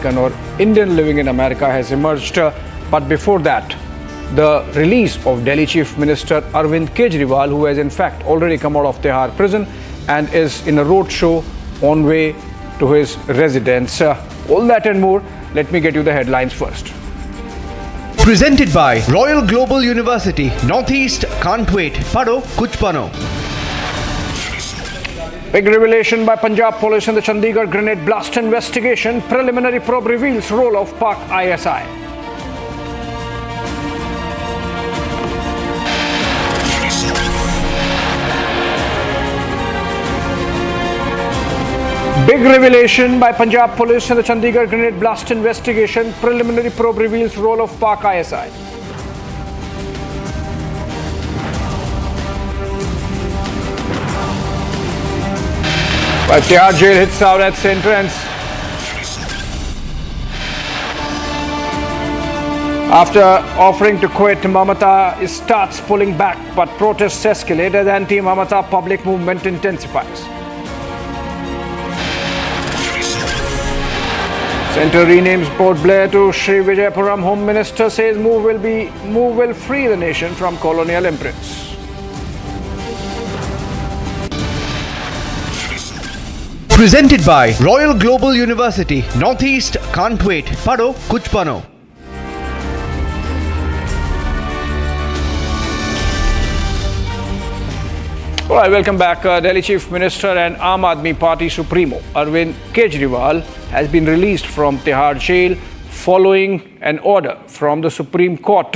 or Indian living in America has emerged. But before that, the release of Delhi Chief Minister Arvind Kejriwal, who has in fact already come out of Tihar prison and is in a roadshow on way to his residence. All that and more, let me get you the headlines first. Presented by Royal Global University, Northeast can't wait. Pado kuch bano. Big revelation by Punjab police in the Chandigarh grenade blast investigation. Preliminary probe reveals role of Pak ISI. Big revelation by Punjab police in the Chandigarh grenade blast investigation. Preliminary probe reveals role of Pak ISI. But Tihar jail hits out at its entrance. After offering to quit, Mamata starts pulling back, but protests escalate as anti-Mamata public movement intensifies. Centre renames Port Blair to Sri Vijayapuram. Home Minister says move will free the nation from colonial imprints. Presented by Royal Global University, Northeast can't wait. Pado kuch bano. All right, welcome back. Delhi Chief Minister and Aam Aadmi Party Supremo Arvind Kejriwal has been released from Tihar jail following an order from the Supreme Court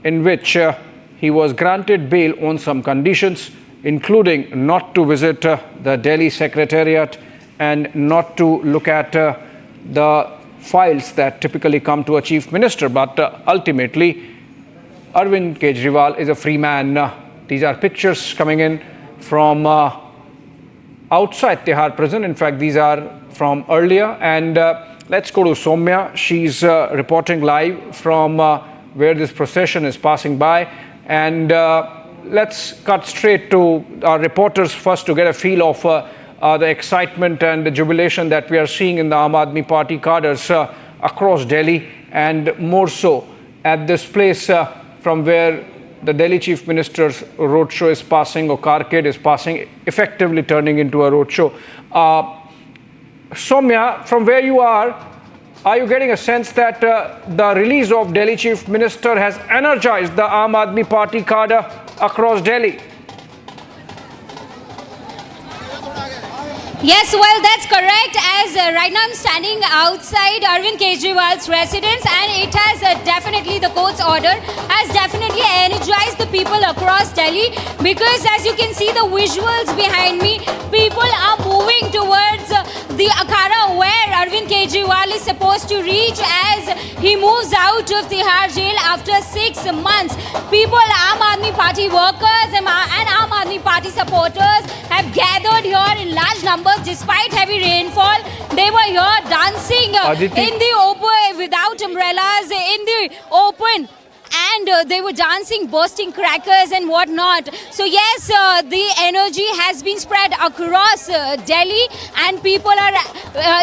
in which he was granted bail on some conditions, including not to visit the Delhi Secretariat and not to look at the files that typically come to a Chief Minister. But ultimately, Arvind Kejriwal is a free man. These are pictures coming in from outside Tihar prison. In fact, these are from earlier. And let's go to Soumya. She's reporting live from where this procession is passing by. And let's cut straight to our reporters first to get a feel of the excitement and the jubilation that we are seeing in the Aam Aadmi Party cadres across Delhi, and more so at this place from where the Delhi Chief Minister's roadshow is passing, or carcade is passing, effectively turning into a roadshow. Soumya, from where you are you getting a sense that the release of Delhi Chief Minister has energized the Aam Aadmi Party cadre across Delhi? Yes, well, that's correct. As right now I'm standing outside Arvind Kejriwal's residence, and it has definitely, the court's order has definitely energized the people across Delhi, because as you can see the visuals behind me, people are moving towards the Akhara where Arvind Kejriwal is supposed to reach as he moves out of Tihar jail after 6 months. People, Aam Aadmi Party workers and Aam Aadmi Party supporters have gathered here in large numbers. Despite heavy rainfall, they were here dancing in the open, without umbrellas, in the open. And they were dancing, bursting crackers and whatnot. So yes, the energy has been spread across Delhi, and people are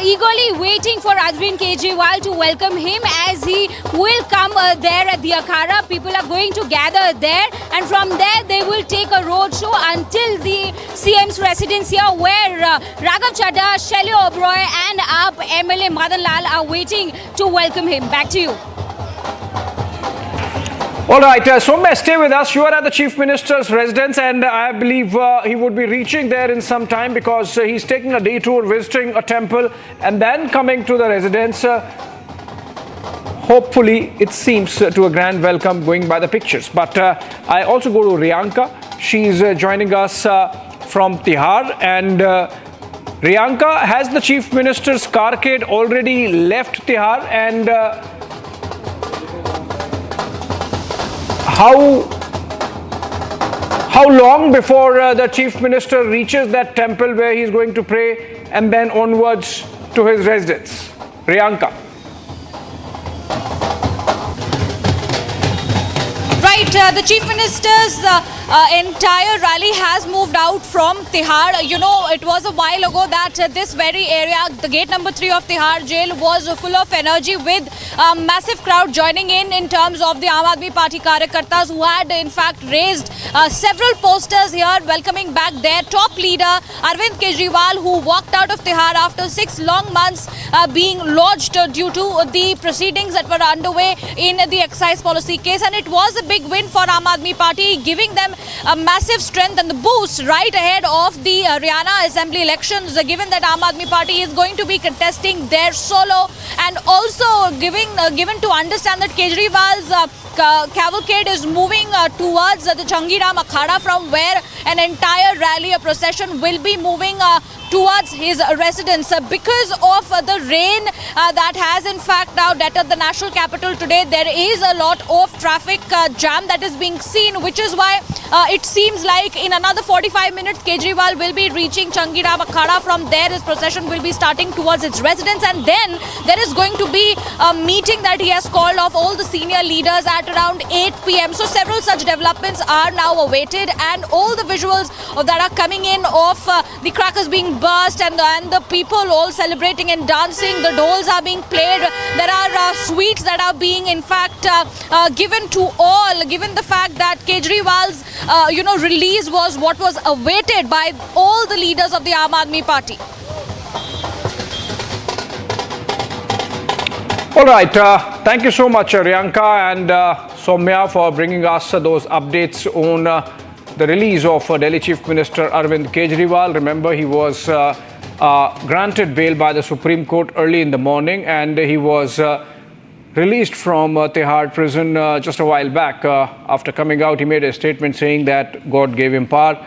eagerly waiting for Arvind Kejriwal to welcome him as he will come there at the Akhara. People are going to gather there, and from there they will take a road show until the CM's residence here, where Raghav Chadha, Shelley Oberoi and AAP MLA Madan Lal are waiting to welcome him. Back to you. All right, Soumya, stay with us. You are at the Chief Minister's residence, and I believe he would be reaching there in some time, because he's taking a detour, visiting a temple, and then coming to the residence. Hopefully, it seems to a grand welcome going by the pictures. But I also go to Riyanka. She's joining us from Tihar. And Riyanka, has the Chief Minister's carcade already left Tihar? And how long before the Chief Minister reaches that temple where he's going to pray, and then onwards to his residence? Riyanka. Right, the Chief Minister's entire rally has moved out from Tihar. You know, it was a while ago that this very area, the gate number 3 of Tihar jail, was full of energy with a massive crowd joining in terms of the Aam Aadmi Party Karyakartas who had in fact raised several posters here welcoming back their top leader Arvind Kejriwal, who walked out of Tihar after 6 long months being lodged due to the proceedings that were underway in the excise policy case. And it was a big win for Aam Aadmi Party, giving them a massive strength and the boost right ahead of the Haryana Assembly elections, given that Aam Aadmi Party is going to be contesting their solo, and also given to understand that Kejriwal's cavalcade is moving towards the Chandigarh Akhada, from where an entire rally, a procession will be moving towards his residence. Because of the rain that has in fact now deterred the national capital today, there is a lot of traffic jam that is being seen, which is why it seems like in another 45 minutes Kejriwal will be reaching Chandigarh Akhada. From there his procession will be starting towards its residence, and then there is going to be a meeting that he has called of all the senior leaders at around 8 p.m. So several such developments are now awaited, and all the visuals that are coming in of the crackers being burst and the people all celebrating and dancing. The dolls are being played. There are sweets that are being in fact given to all, given the fact that Kejriwal's release was what was awaited by all the leaders of the Aam Aadmi Party. All right. Thank you so much, Riyanka and Soumya, for bringing us those updates on the release of Delhi Chief Minister Arvind Kejriwal. Remember, he was granted bail by the Supreme Court early in the morning, and he was released from Tihar prison just a while back. After coming out, he made a statement saying that God gave him power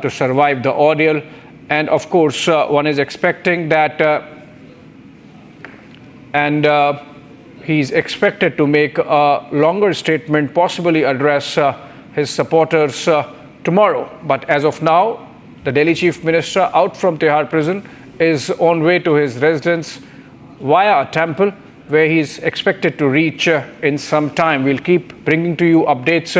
to survive the ordeal. And of course, one is expecting that he's expected to make a longer statement, possibly address his supporters tomorrow. But as of now, the Delhi Chief Minister, out from Tihar prison, is on way to his residence via a temple, where he's expected to reach in some time. We'll keep bringing to you updates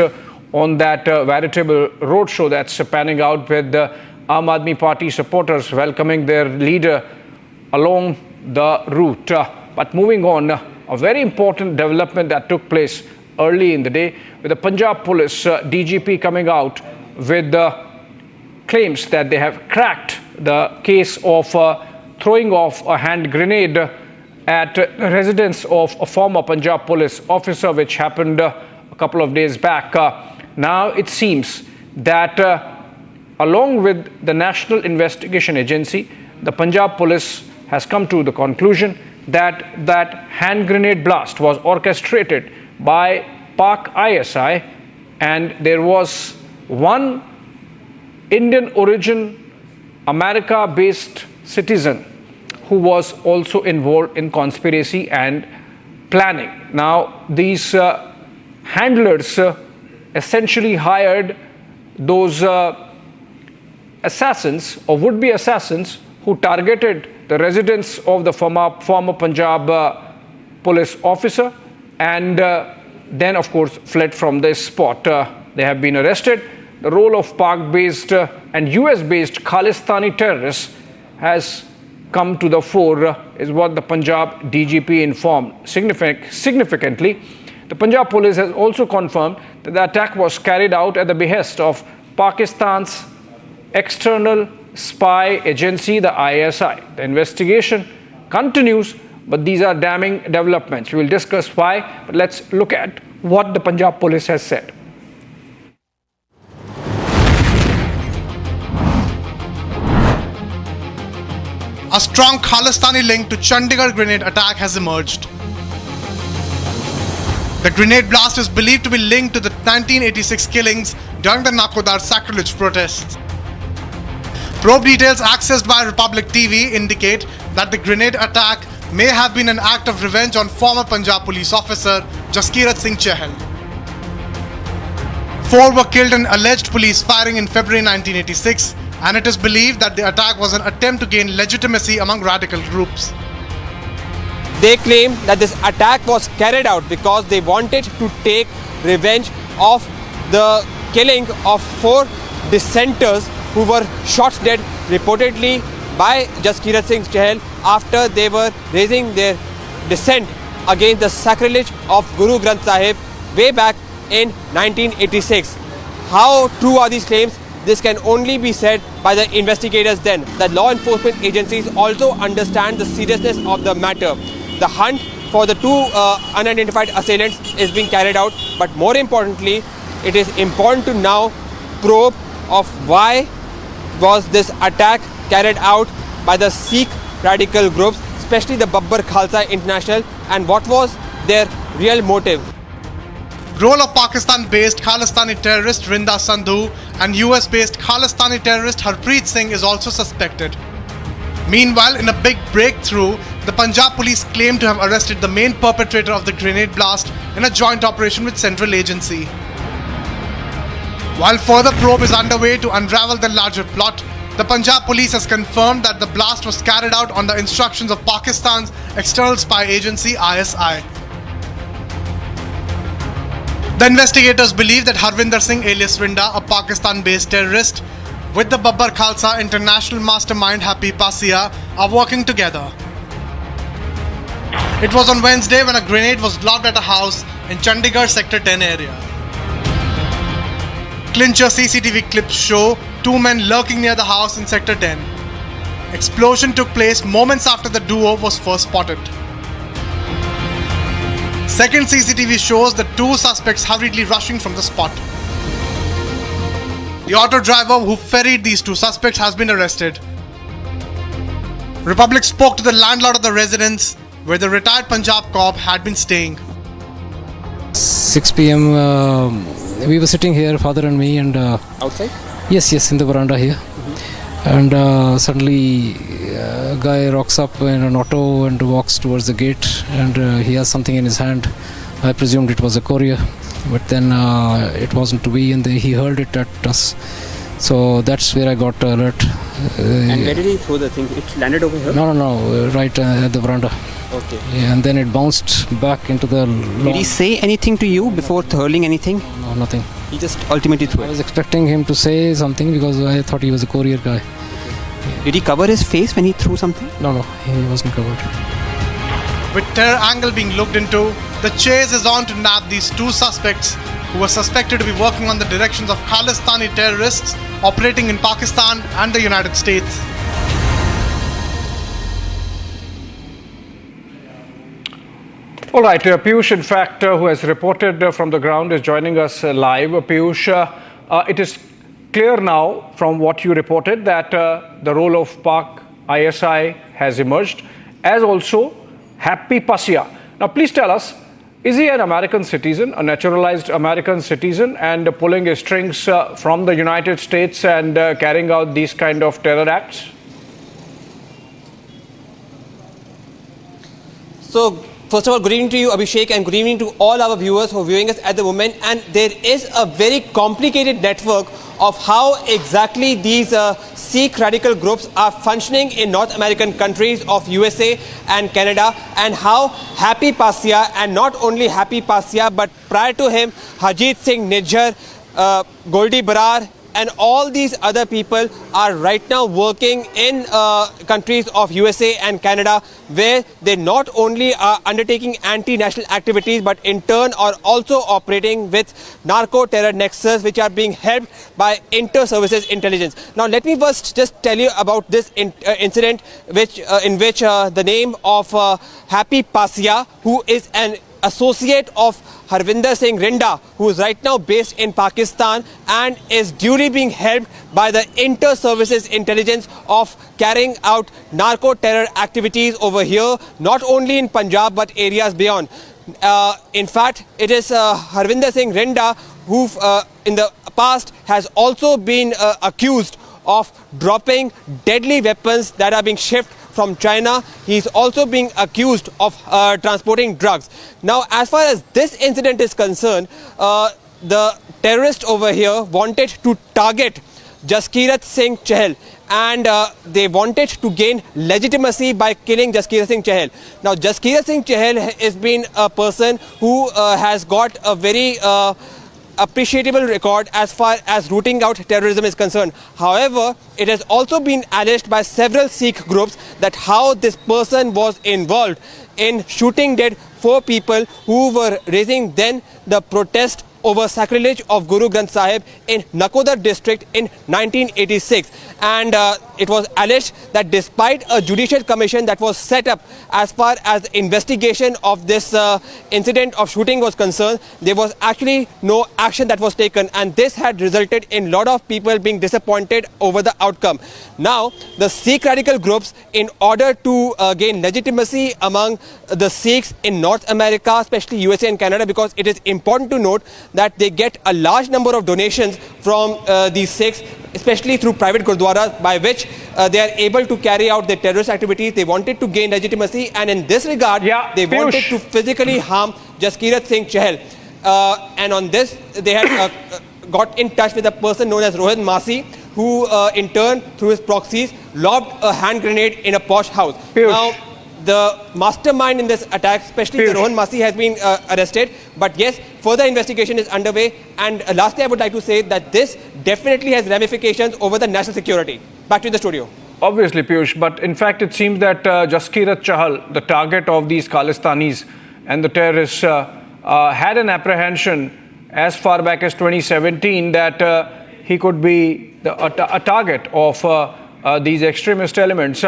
on that veritable roadshow that's panning out, with the Aam Aadmi Party supporters welcoming their leader along the route. But moving on, a very important development that took place early in the day, with the Punjab Police DGP coming out with claims that they have cracked the case of throwing off a hand grenade at the residence of a former Punjab Police officer, which happened a couple of days back. Now it seems that along with the National Investigation Agency, the Punjab Police has come to the conclusion that that hand grenade blast was orchestrated by Pak ISI, and there was one Indian origin, America-based citizen who was also involved in conspiracy and planning. Now, these handlers essentially hired those assassins or would-be assassins who targeted the residence of the former Punjab police officer, and then of course fled from this spot. They have been arrested. The role of Pak-based and US-based Khalistani terrorists has come to the fore, is what the Punjab DGP informed. Significantly, the Punjab police has also confirmed that the attack was carried out at the behest of Pakistan's external spy agency, the ISI. The investigation continues, but these are damning developments. We will discuss why, but let's look at what the Punjab police has said. A strong Khalistani link to Chandigarh grenade attack has emerged. The grenade blast is believed to be linked to the 1986 killings during the Nakodar sacrilege protests. Probe details accessed by Republic TV indicate that the grenade attack may have been an act of revenge on former Punjab police officer Jaskirat Singh Chahal. 4 were killed in alleged police firing in February 1986, and it is believed that the attack was an attempt to gain legitimacy among radical groups. They claim that this attack was carried out because they wanted to take revenge of the killing of 4 dissenters who were shot dead reportedly by Jaskirat Singh Chahal after they were raising their dissent against the sacrilege of Guru Granth Sahib way back in 1986. How true are these claims? This can only be said by the investigators then. The law enforcement agencies also understand the seriousness of the matter. The hunt for the 2 unidentified assailants is being carried out, but more importantly, it is important to now probe of why was this attack carried out by the Sikh radical groups, especially the Babbar Khalsa International, and what was their real motive. Role of Pakistan-based Khalistani terrorist Rinda Sandhu and US-based Khalistani terrorist Harpreet Singh is also suspected. Meanwhile, in a big breakthrough, the Punjab police claim to have arrested the main perpetrator of the grenade blast in a joint operation with Central Agency. While further probe is underway to unravel the larger plot, the Punjab police has confirmed that the blast was carried out on the instructions of Pakistan's external spy agency ISI. The investigators believe that Harvinder Singh alias Rinda, a Pakistan-based terrorist, with the Babbar Khalsa international mastermind Happy Pasia are working together. It was on Wednesday when a grenade was lobbed at a house in Chandigarh Sector 10 area. Clincher CCTV clips show 2 men lurking near the house in Sector 10. Explosion took place moments after the duo was first spotted. Second CCTV shows the 2 suspects hurriedly rushing from the spot. The auto driver who ferried these 2 suspects has been arrested. Republic spoke to the landlord of the residence where the retired Punjab cop had been staying. 6 p.m. We were sitting here, father and me, and Outside? yes, in the veranda here. And suddenly a guy rocks up in an auto and walks towards the gate, and he has something in his hand. I presumed it was a courier, but then it wasn't to be, and he hurled it at us. So that's where I got alert. And where did he throw the thing? It landed over here? No, right at the veranda. Okay. Yeah, and then it bounced back into the lawn. Did he say anything to you before hurling anything? No, nothing. He just ultimately threw I it. was expecting him to say something because I thought he was a courier guy. Did he cover his face when he threw something? No, he wasn't covered. With terror angle being looked into, the chase is on to nab these 2 suspects who were suspected to be working on the directions of Khalistani terrorists operating in Pakistan and the United States. All right, Piyush, in fact, who has reported from the ground, is joining us live. Piyush, it is clear now from what you reported that the role of Pak ISI has emerged, as also Happy Pasia. Now, please tell us, is he an American citizen, a naturalized American citizen, and pulling his strings from the United States and carrying out these kind of terror acts? So, first of all, good evening to you, Abhishek, and good evening to all our viewers who are viewing us at the moment. And there is a very complicated network of how exactly these Sikh radical groups are functioning in North American countries of USA and Canada, and how Happy Pasia, and not only Happy Pasia, but prior to him, Harjit Singh Nijjar, Goldie Barar, and all these other people are right now working in countries of USA and Canada, where they not only are undertaking anti-national activities, but in turn are also operating with narco-terror nexus, which are being helped by inter-services intelligence. Now, let me first just tell you about this incident in which the name of Happy Pasia, who is an associate of Harvinder Singh Rinda, who is right now based in Pakistan and is duly being helped by the inter-services intelligence of carrying out narco-terror activities over here, not only in Punjab but areas beyond. In fact, it is Harvinder Singh Rinda who in the past has also been accused of dropping deadly weapons that are being shipped from China. He's also being accused of transporting drugs. Now, as far as this incident is concerned, the terrorist over here wanted to target Jaskirat Singh Chahal, and they wanted to gain legitimacy by killing Jaskirat Singh Chahal. Now, Jaskirat Singh Chahal has been a person who has got a very appreciable record as far as rooting out terrorism is concerned. However, it has also been alleged by several Sikh groups that how this person was involved in shooting dead 4 people who were raising then the protest over sacrilege of Guru Granth Sahib in Nakodar district in 1986. And it was alleged that despite a judicial commission that was set up as far as the investigation of this incident of shooting was concerned, there was actually no action that was taken, and this had resulted in a lot of people being disappointed over the outcome. Now, the Sikh radical groups, in order to gain legitimacy among the Sikhs in North America, especially USA and Canada, because it is important to note that they get a large number of donations from these Sikhs, especially through private gurdwaras, by which they are able to carry out their terrorist activities. They wanted to gain legitimacy, and in this regard, they wanted to physically harm Jaskirat Singh Chahal. And on this, they had got in touch with a person known as Rohit Masi, who in turn, through his proxies, lobbed a hand grenade in a posh house. Now, the mastermind in this attack, especially the Rohan Masi, has been arrested. But yes, further investigation is underway. And lastly, I would like to say that this definitely has ramifications over the national security. Back to the studio. Obviously, Piyush, but in fact, it seems that Jaskirat Chahal, the target of these Khalistanis and the terrorists, had an apprehension as far back as 2017 that he could be a target of these extremist elements.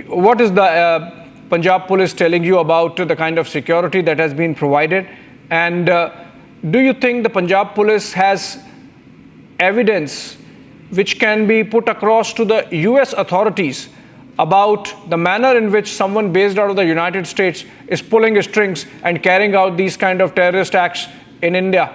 What is the Punjab police telling you about the kind of security that has been provided? And do you think the Punjab police has evidence which can be put across to the US authorities about the manner in which someone based out of the United States is pulling strings and carrying out these kind of terrorist acts in India?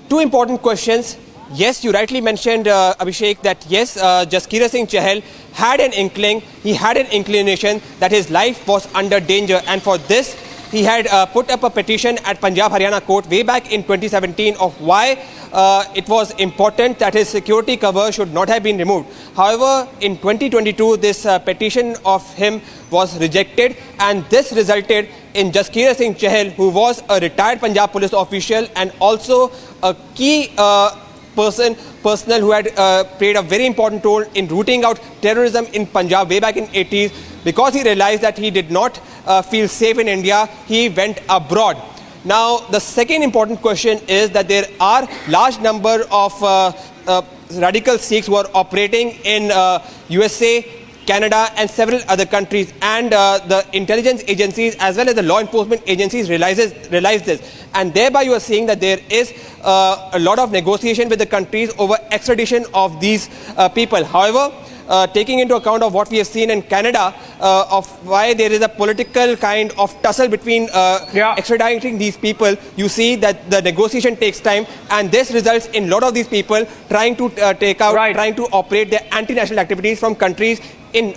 Two important questions. Yes, you rightly mentioned, Abhishek, that yes, Jaskirat Singh Chahal had an inkling, he had an inclination that his life was under danger, and for this he had put up a petition at Punjab Haryana court way back in 2017 of why it was important that his security cover should not have been removed. However, in 2022, this petition of him was rejected, and this resulted in Jaskirat Singh Chahal, who was a retired Punjab police official and also a key personnel who had played a very important role in rooting out terrorism in Punjab way back in 80s. Because he realized that he did not feel safe in India, he went abroad. Now, the second important question is that there are large number of radical Sikhs who are operating in USA, Canada and several other countries, and the intelligence agencies as well as the law enforcement agencies realize this, and thereby you are seeing that there is a lot of negotiation with the countries over extradition of these people. However, taking into account of what we have seen in Canada, of why there is a political kind of tussle between extraditing these people, you see that the negotiation takes time, and this results in a lot of these people trying to trying to operate their anti-national activities from countries in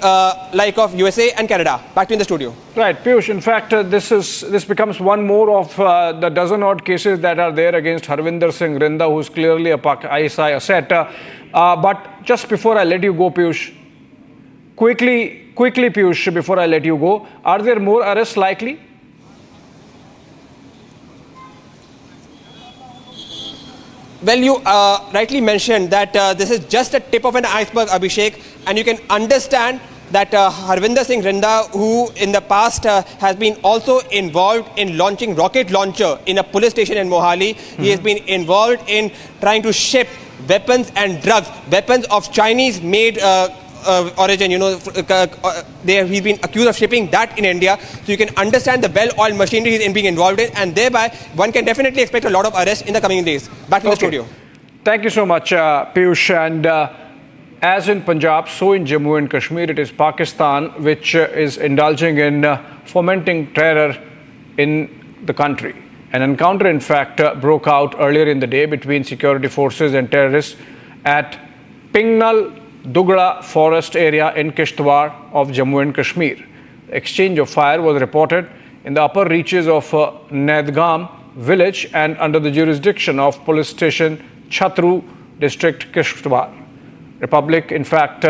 like of USA and Canada. Back to in the studio. Right, Piyush. In fact, this becomes one more of the dozen odd cases that are there against Harvinder Singh Rinda, who's clearly a ISI asset. But just before I let you go, Piyush, quickly, Piyush, before I let you go, are there more arrests likely? Well, you rightly mentioned that this is just a tip of an iceberg, Abhishek, and you can understand that Harvinder Singh Rinda, who in the past has been also involved in launching rocket launcher in a police station in Mohali. He has been involved in trying to ship weapons and drugs, weapons of Chinese-made origin, he's been accused of shipping that in India. So you can understand the well-oiled machinery he's being involved in, and thereby one can definitely expect a lot of arrests in the coming days. Back to the studio. Thank you so much, Piyush. And as in Punjab, so in Jammu and Kashmir, it is Pakistan which is indulging in fomenting terror in the country. An encounter, in fact, broke out earlier in the day between security forces and terrorists at Pingnal Dugra forest area in Kishtwar of Jammu and Kashmir. The exchange of fire was reported in the upper reaches of Naidgam village and under the jurisdiction of police station Chhatru district Kishtwar. Republic, in fact,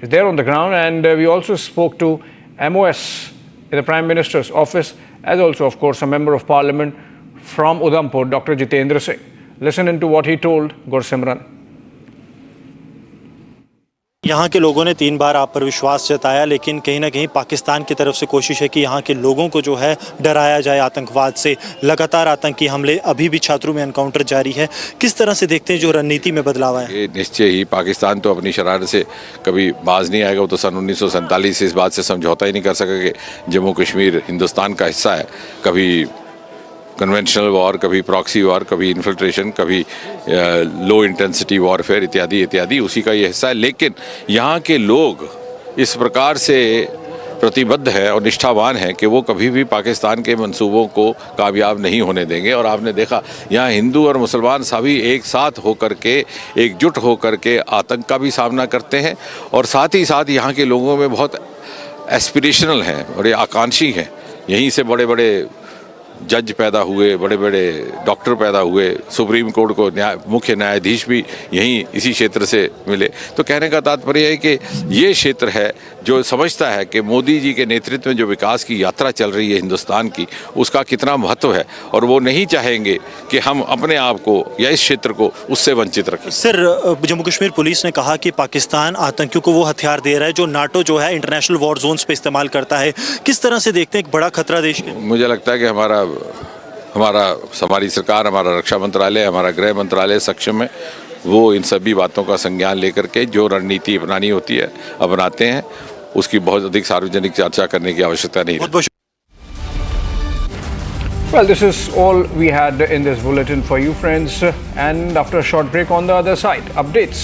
is there on the ground, and we also spoke to MOS in the Prime Minister's office, as also, of course, a Member of Parliament from Udhampur, Dr. Jitendra Singh. Listen into what he told Gursimran. यहाँ के लोगों ने 3 बार आप पर विश्वास जताया, लेकिन कहीं ना कहीं पाकिस्तान की तरफ से कोशिश है कि यहाँ के लोगों को जो है डराया जाए आतंकवाद से। लगातार आतंकी हमले, अभी भी छात्रों में एनकाउंटर जारी है। किस तरह से देखते हैं जो रणनीति में बदलाव है? ये निश्चय ही पाकिस्तान तो अपनी शरारत से कभी बाज नहीं आएगा। वो तो सन 1947 से इस बात से समझौता ही नहीं कर सका कि जम्मू कश्मीर हिंदुस्तान का हिस्सा है। कभी कन्वेंशनल वॉर, कभी प्रॉक्सी वॉर, कभी इन्फिल्ट्रेशन, कभी लो इंटेंसिटी वॉरफेयर इत्यादि इत्यादि उसी का ये हिस्सा है। लेकिन यहाँ के लोग इस प्रकार से प्रतिबद्ध है और निष्ठावान है कि वो कभी भी पाकिस्तान के मंसूबों को कामयाब नहीं होने देंगे। और आपने देखा यहाँ हिंदू और मुसलमान सभी एक साथ होकर के, एकजुट होकर के आतंक का भी सामना करते हैं और साथ ही साथ यहाँ के लोगों में बहुत एस्पिरेशनल हैं, बड़े आकांक्षी हैं। यहीं से बड़े बड़े जज पैदा हुए, बड़े बड़े डॉक्टर पैदा हुए, सुप्रीम कोर्ट को मुख्य न्यायाधीश भी यहीं इसी क्षेत्र से मिले। तो कहने का तात्पर्य है कि ये क्षेत्र है जो समझता है कि मोदी जी के नेतृत्व में जो विकास की यात्रा चल रही है हिंदुस्तान की, उसका कितना महत्व है और वो नहीं चाहेंगे कि हम अपने आप को या इस क्षेत्र को उससे वंचित रखें। सर, जम्मू कश्मीर पुलिस ने कहा कि पाकिस्तान आतंकियों को वो हथियार दे रहा है जो नाटो जो है इंटरनेशनल वॉर जोन्स पे इस्तेमाल करता है। किस तरह से देखते हैं एक बड़ा खतरा देश के? मुझे लगता है कि हमारी सरकार, हमारा रक्षा मंत्रालय, हमारा गृह मंत्रालय सक्षम है। वो इन सभी बातों का संज्ञान लेकर के जो रणनीति अपनानी होती है अपनाते हैं। उसकी बहुत अधिक सार्वजनिक चर्चा करने की आवश्यकता नहीं है। Well, this is all we had in this bulletin for you, friends. And after a short break, on the other side, updates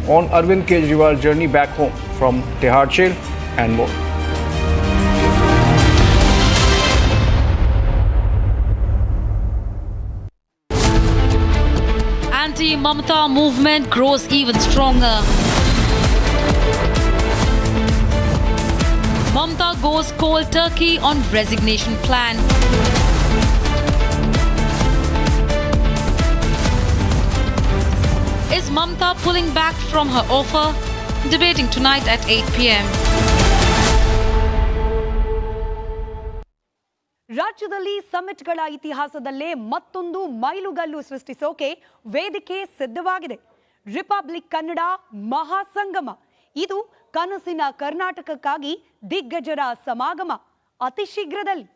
on Arvind Kejriwal's journey back home from Tihar jail and more. Anti-Mamata movement grows even stronger. Mamata goes cold turkey on resignation plan. Is Mamata pulling back from her offer? Debating tonight at 8 p.m. ರಾಜ್ಯದಲ್ಲಿ ಸಮ್ಮಿಟ್ಗಳ ಇತಿಹಾಸದಲ್ಲೇ ಮತ್ತೊಂದು ಮೈಲುಗಲ್ಲು ಸೃಷ್ಟಿಸೋಕೆ ವೇದಿಕೆ ಸಿದ್ಧವಾಗಿದೆ. Republic Kannada ಮಹಾಸಂಗಮ. ಇದು ಕನಸಿನ ಕರ್ನಾಟಕಕ್ಕಾಗಿ ದಿಗ್ಗಜರ ಸಮಾಗಮ. ಅತಿ ಶೀಘ್ರದಲ್ಲಿ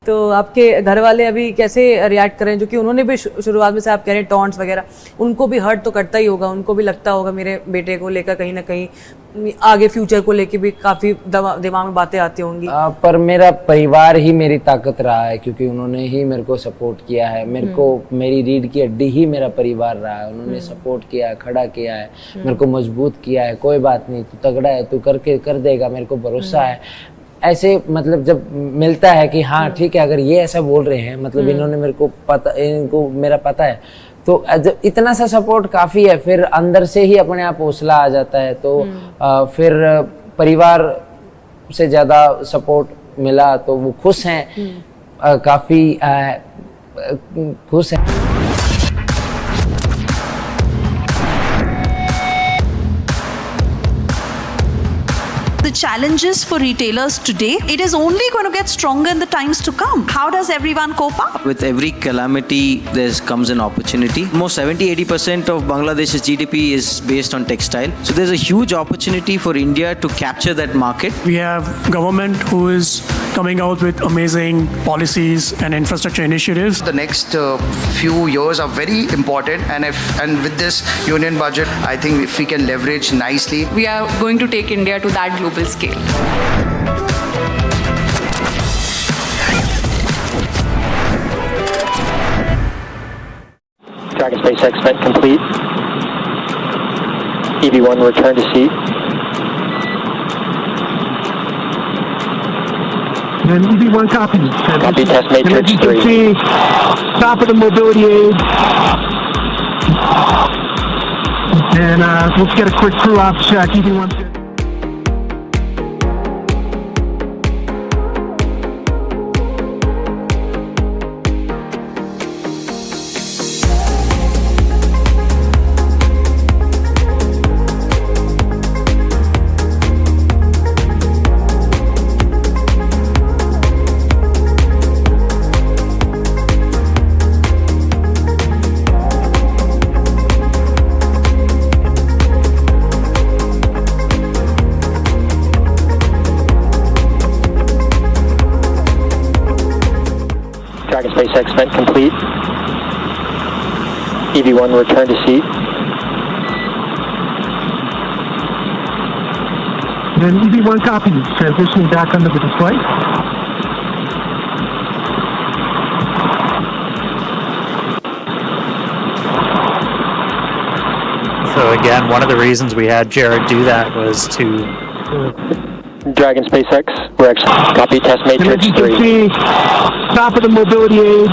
तो आपके घर वाले अभी कैसे रिएक्ट करें, जो कि उन्होंने भी शुरुआत में से आप कह रहे हैं टॉन्ट्स वगैरह, उनको भी हर्ट तो करता ही होगा, उनको भी लगता होगा मेरे बेटे को लेकर कहीं ना कहीं आगे फ्यूचर को लेकर भी काफ़ी दिमाग में बातें आती होंगी। पर मेरा परिवार ही मेरी ताकत रहा है, क्योंकि उन्होंने ही मेरे को सपोर्ट किया है। मेरे को मेरी रीढ़ की हड्डी ही मेरा परिवार रहा है। उन्होंने सपोर्ट किया है, खड़ा किया है, मेरे को मजबूत किया है। कोई बात नहीं, तू तगड़ा है, तू करके कर देगा, मेरे को भरोसा है। ऐसे मतलब जब मिलता है कि हाँ ठीक है, अगर ये ऐसा बोल रहे हैं मतलब इन्होंने मेरे को पता, इनको मेरा पता है, तो जब इतना सा सपोर्ट काफ़ी है, फिर अंदर से ही अपने आप हौसला आ जाता है। तो फिर परिवार से ज़्यादा सपोर्ट मिला तो वो खुश हैं, काफ़ी खुश हैं। The challenges for retailers today, it is only going to get stronger in the times to come. How does everyone cope up? With every calamity, there comes an opportunity. Almost 70-80% of Bangladesh's GDP is based on textile. So there's a huge opportunity for India to capture that market. We have government who is coming out with amazing policies and infrastructure initiatives. The next few years are very important, and with this union budget, I think if we can leverage nicely, we are going to take India to that global scale. Dragon SpaceX vent complete. EV1 return to seat. And EV1 copy. Copy test matrix 3. Top of the mobility aid. And let's get a quick crew ops check. EV1. Dragon SpaceX vent complete. EV1 return to seat. And EV1 copy. Transitioning back under the display. So again, one of the reasons we had Jared do that was to... Dragon SpaceX, we're actually copy test matrix 3. Top of the mobility aid.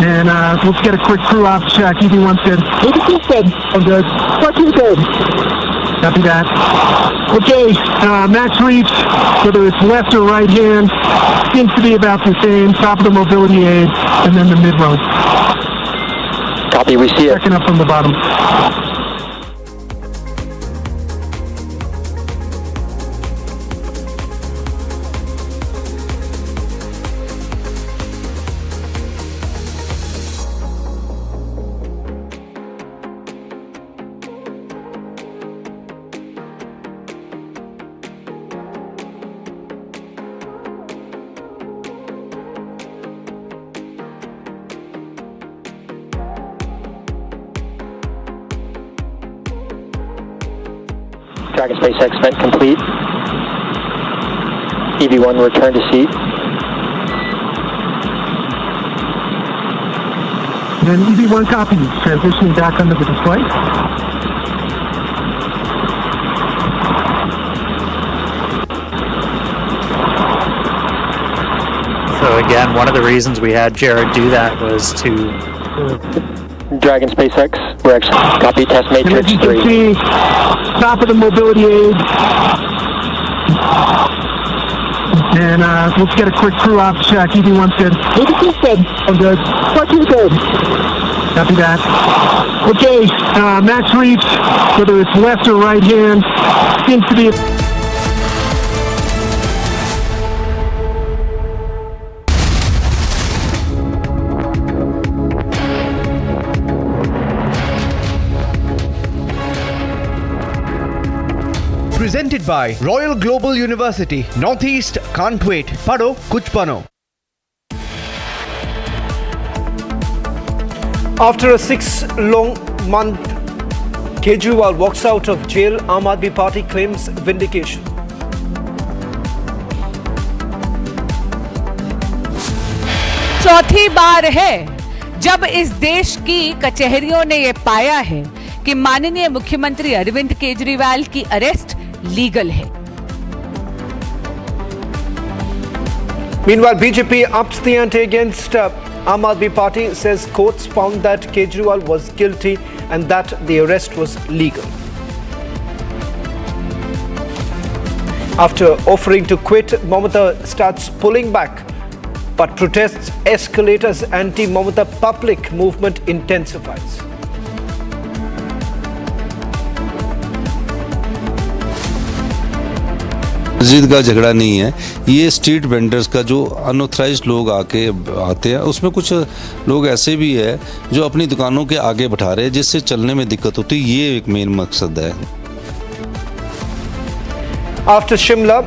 And let's get a quick crew ops check. EV1's good. EV2's good. I'm good. Fucking good. Copy that. Okay, max reach, whether it's left or right hand, seems to be about the same. Top of the mobility aid, and then the mid-row. Copy, we see it. Checking up from the bottom. Dragon SpaceX vent complete. EV1 return to seat. And EV1 copy. Transitioning back under the display. So again, one of the reasons we had Jared do that was to... Dragon SpaceX, we're actually copy test matrix 3. Top of the mobility aid. And let's get a quick crew ops check. EV1's good. EV2's good. I'm good. Fucking good. Copy that. Okay, max reach, whether it's left or right hand, seems to be... Presented by Royal Global University. Northeast can't wait. Pado kuch bano. After a 6-month, Kejriwal walks out of jail. Aam Aadmi Party claims vindication. चौथी बार है जब इस देश की कचहरियों ने ये पाया है कि माननीय मुख्यमंत्री अरविंद केजरीवाल की अरेस्ट लीगल है. Meanwhile, BJP ups the ante against Aam Aadmi Party, says courts found that Kejriwal was guilty and that the arrest was legal. After offering to quit, Mamata starts pulling back, but protests escalate as anti-Mamata public movement intensifies. मस्जिद का झगड़ा नहीं है, ये street vendors का जो unauthorised लोग आते हैं, उसमें कुछ लोग ऐसे भी है जो अपनी दुकानों के आगे बैठा रहे हैं जिससे चलने में दिक्कत होती है. ये एक मेन मकसद है. After Shimla,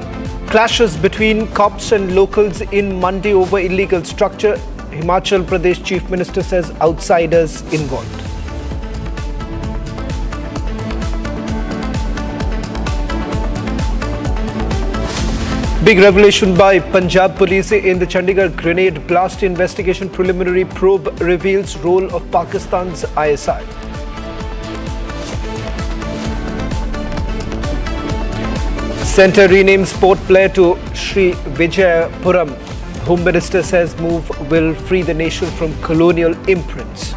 clashes between cops and locals in Mandi over illegal structure. Himachal Pradesh Chief Minister says outsiders involved. Big revelation by Punjab police in the Chandigarh grenade blast investigation. Preliminary probe reveals role of Pakistan's ISI. Centre renames Port Blair to Sri Vijayapuram. Home Minister says move will free the nation from colonial imprints.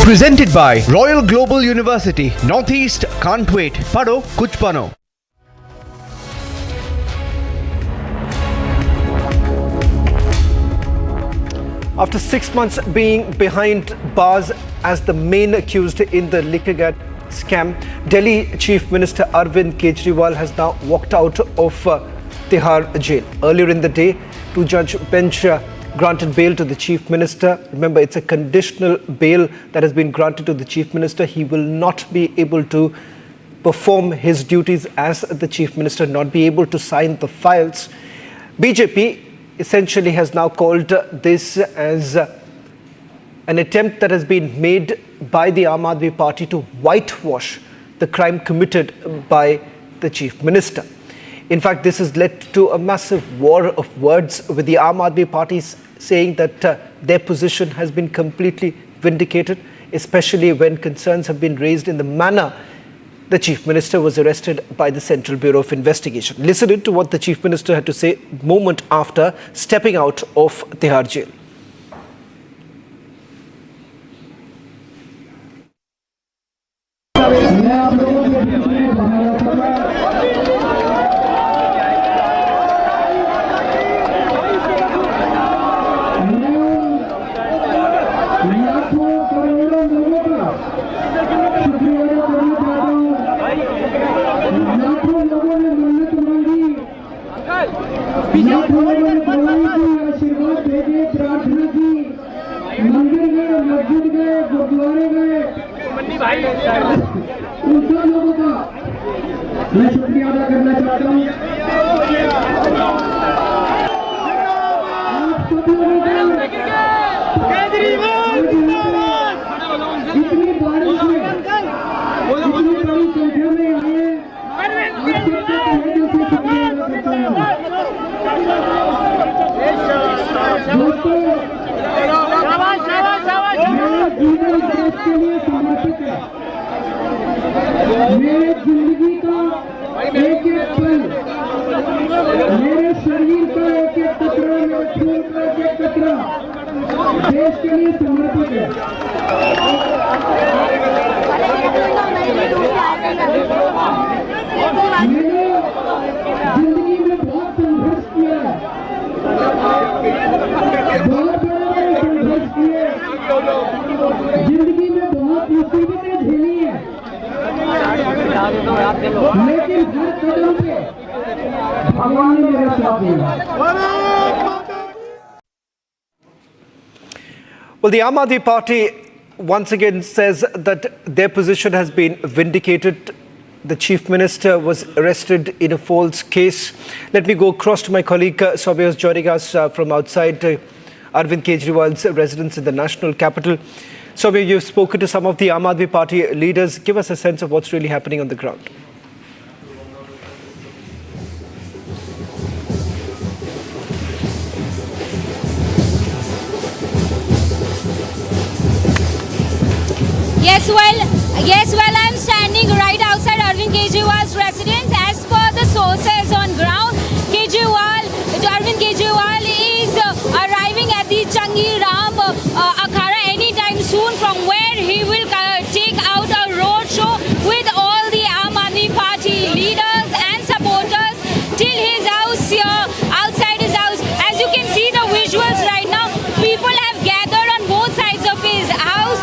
Presented by Royal Global University. Northeast can't wait. Pado kuch bano. After 6 months being behind bars as the main accused in the liquor scam, Delhi Chief Minister Arvind Kejriwal has now walked out of Tihar jail. Earlier in the day, two-judge bench granted bail to the Chief Minister. Remember, it's a conditional bail that has been granted to the Chief Minister. He will not be able to perform his duties as the Chief Minister, not be able to sign the files. BJP essentially has now called this as an attempt that has been made by the Aam Aadmi Party to whitewash the crime committed by the Chief Minister. In fact, this has led to a massive war of words, with the Aam Aadmi Party saying that their position has been completely vindicated, especially when concerns have been raised in the manner the Chief Minister was arrested by the Central Bureau of Investigation. Listen to what the Chief Minister had to say a moment after stepping out of Tihar jail. मैं शुक्रिया अदा करना चाहता हूँ. इतनी बारिश में इतनी बड़ी संख्या में आए, दोस्तों, मेरा जीवन देश के लिए समर्पित है. मेरे जिंदगी का एक एक पल, मेरे शरीर का एक एक कतरा, मेरे खून का एक एक कतरा देश के लिए समर्पित है. मैंने जिंदगी में बहुत संघर्ष किया है, बहुत बड़े संघर्ष किए, जिंदगी में बहुत मुसीबतें झेली है, लेकिन हर कदम पे भगवान ने मेरा साथ दिया. Well, the Aam Aadmi Party once again says that their position has been vindicated. The Chief Minister was arrested in a false case. Let me go across to my colleague Soumya, who's joining us from outside Arvind Kejriwal's residence in the national capital. Soumya, you've spoken to some of the Aam Aadmi Party leaders. Give us a sense of what's really happening on the ground. Yes, well, I'm standing right outside Arvind Kejriwal's residence. As per the sources on ground, Arvind Kejriwal is arriving at the Chandigarh Akhara anytime soon, from where he will take out a roadshow with all the Aam Aadmi Party leaders and supporters till his house here, outside his house. As you can see the visuals right now, people have gathered on both sides of his house,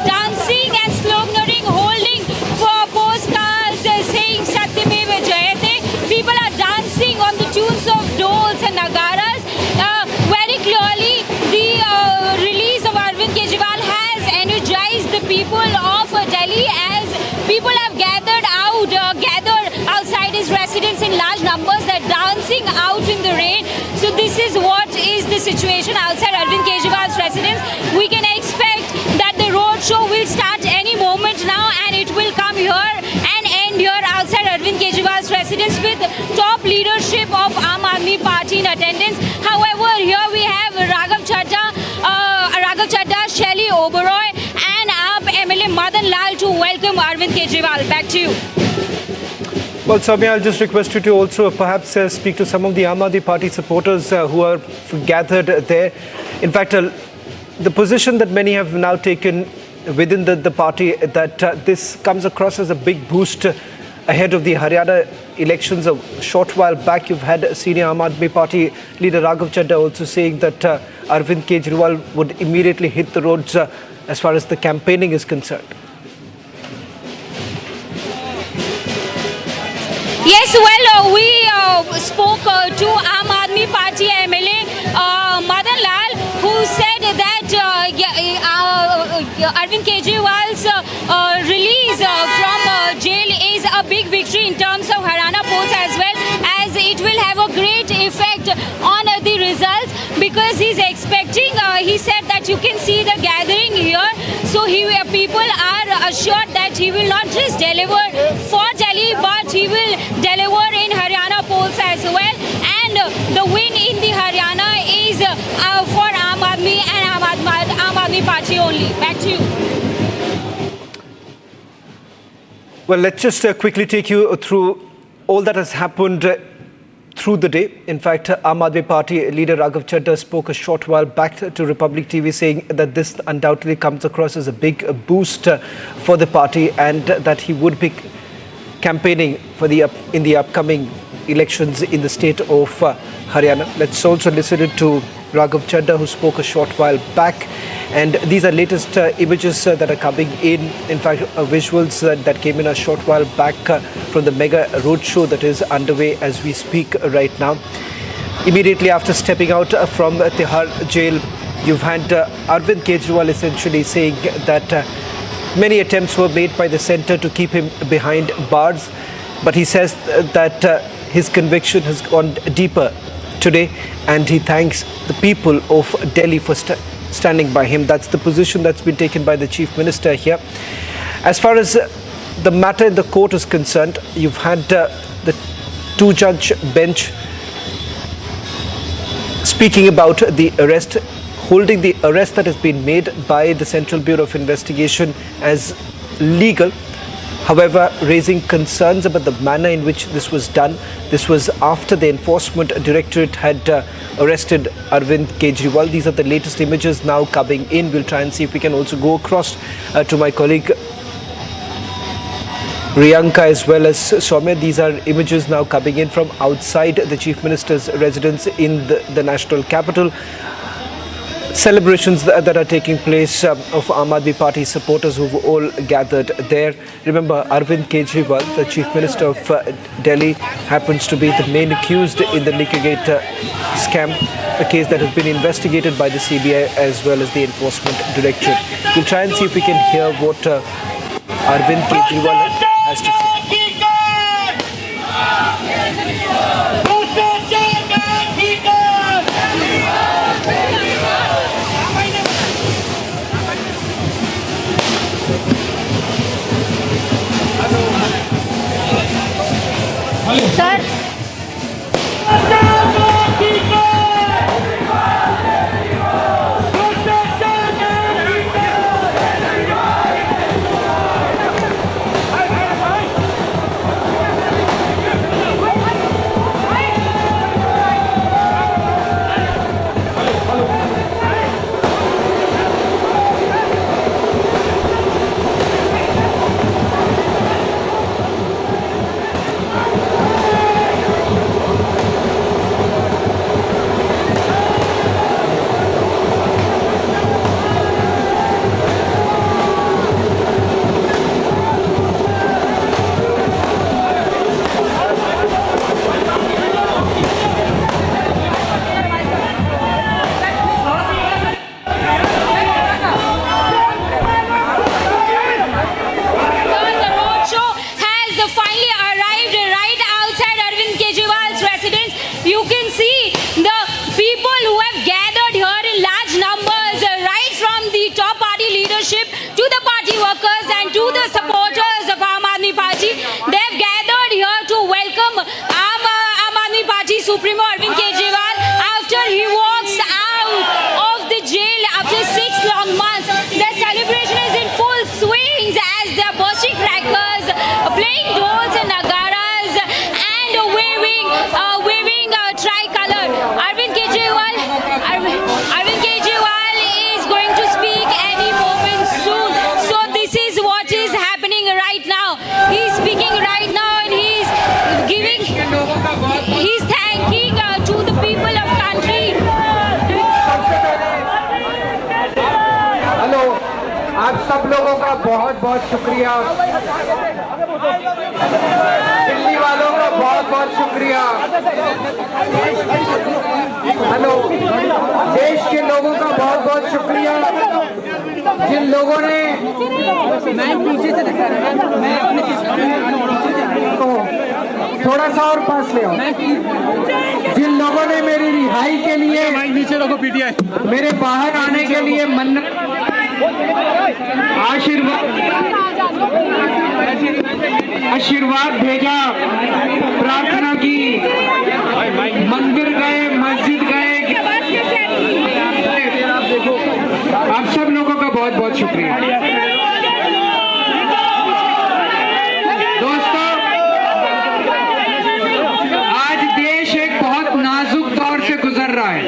dancing and sloganeering, holding for postcards saying Satyameva Jayate. People are dancing on the tunes of doles and nagaras. Very clearly, the release of Arvind Kejriwal has energized the people of Delhi, as people have gathered outside his residence in large numbers. They're dancing out in the rain. So this is what is the situation outside Arvind Kejriwal's residence. We can expect that the road show will start any moment now, and it will come here and end here outside Arvind Kejriwal's residence with top leadership of Aam Aadmi Party in attendance. However, here we have Raghav Chadha, Shelly Oberoi and AAP MLA Madan Lal to welcome Arvind Kejriwal. Back to you. Well, Soumya, I'll just request you to also perhaps speak to some of the Aam Aadmi Party supporters who are gathered there. In fact, the position that many have now taken within the party, that this comes across as a big boost ahead of the Haryana elections. A short while back, you've had senior Aam Aadmi Party leader Raghav Chadha also saying that Arvind Kejriwal would immediately hit the roads as far as the campaigning is concerned. Yes, well, we spoke to Aam Aadmi Party MLA Madan Lal, who said that Arvind Kejriwal's release from jail is a big victory in terms of Haryana polls, as well as it will have a great effect on the results, because he's expecting, he said that you can see the gathering here, so people are assured that he will not just deliver for Delhi, but he will deliver in Haryana polls as well, and the win in the Haryana is for Aam Aadmi and Aam Aadmi Party only. Back to you. Well, let's just quickly take you through all that has happened through the day. In fact, Aam Aadmi Party leader Raghav Chadha spoke a short while back to Republic TV, saying that this undoubtedly comes across as a big boost for the party, and that he would be campaigning for in the upcoming elections in the state of Haryana. Let's also listen to Raghav Chadha, who spoke a short while back. And these are latest images that are coming in. In fact, visuals that came in a short while back from the mega roadshow that is underway as we speak right now. Immediately after stepping out from Tihar jail, you've had Arvind Kejriwal essentially saying that many attempts were made by the centre to keep him behind bars, but he says that his conviction has gone deeper today, and he thanks the people of Delhi for standing by him. That's the position that's been taken by the Chief Minister here. As far as the matter in the court is concerned, you've had the two-judge bench speaking about the arrest, holding the arrest that has been made by the Central Bureau of Investigation as legal. However, raising concerns about the manner in which this was done. This was after the Enforcement Directorate had arrested Arvind Kejriwal. These are the latest images now coming in. We'll try and see if we can also go across to my colleague Riyanka as well as Soumya. These are images now coming in from outside the Chief Minister's residence in the national capital. celebrations that are taking place of Aam Aadmi Party supporters who've all gathered there. Remember, Arvind Kejriwal, the Chief Minister of Delhi, happens to be the main accused in the Lickagate scam, a case that has been investigated by the CBI as well as the Enforcement Directorate. We'll try and see if we can hear what Arvind Kejriwal has to say. Sir. You can see the people who have gathered here in large numbers, right from the top party leadership to the party workers and to the supporters of Aam Aadmi Party. They have gathered here to welcome Aam Aadmi Party Supremo Arvind Kejriwal after he walks out of the jail after 6 long months. The celebration is in full swings as they are bursting crackers, playing dolls and nagaras and waving tricolor. Arvind Kejriwal is going to speak any moment soon. So this is what is happening right now. He's speaking right now and he's thanking to the people of country. Hello, आप सब लोगों का बहुत बहुत शुक्रिया। दिल्ली वालों का बहुत बहुत शुक्रिया। हेलो, देश के लोगों का बहुत बहुत शुक्रिया जिन लोगों ने थोड़ा सा और पास ले आओ। जिन लोगों ने मेरी रिहाई के लिए मेरे बाहर आने के लिए आशीर्वाद भेजा, प्रार्थना की, मंदिर गए, मस्जिद गए, आप सब लोगों का बहुत बहुत शुक्रिया। दोस्तों, आज देश एक बहुत नाजुक दौर से गुजर रहा है।